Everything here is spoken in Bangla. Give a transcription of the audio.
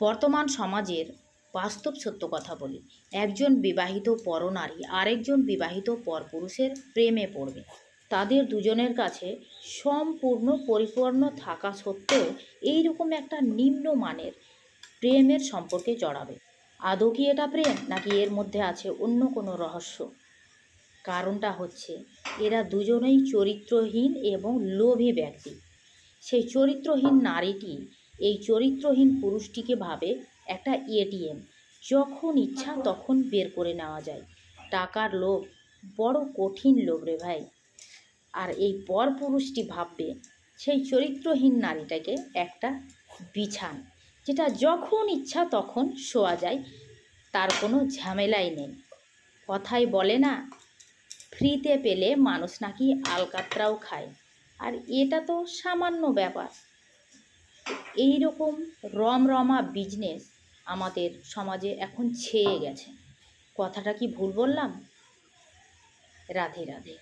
বর্তমান সমাজের বাস্তব সত্য কথা বলি, একজন বিবাহিত পরনারী আরেকজন বিবাহিত পরপুরুষের প্রেমে পড়বে। তাদের দুজনের কাছে সম্পূর্ণ পরিপূর্ণ থাকা সত্ত্বেও এইরকম একটা নিম্নমানের প্রেমের সম্পর্কে জড়াবে। আদৌ কি এটা প্রেম, নাকি এর মধ্যে আছে অন্য কোনো রহস্য? কারণটা হচ্ছে, এরা দুজনেই চরিত্রহীন এবং লোভী ব্যক্তি। সেই চরিত্রহীন নারীটি এই চরিত্রহীন পুরুষটিকে ভাবে একটা এটিএম, যখন ইচ্ছা তখন বের করে নেওয়া যায়। টাকার লোভ বড় কঠিন লোভ রে ভাই। আর এই পরপুরুষটি ভাববে সেই চরিত্রহীন নারীটাকে একটা বিছান, যেটা যখন ইচ্ছা তখন শোয়া যায়, তার কোনো ঝামেলাই নেই। কথাই বলে না, ফ্রিতে পেলে মানুষ নাকি আলকাতরাও খায়। আর এটা তো সামান্য ব্যাপার। এই রকম রমরমা বিজনেস আমাদের সমাজে এখন ছেয়ে গেছে। কথাটা কি ভুল বললাম? রাধে রাধে।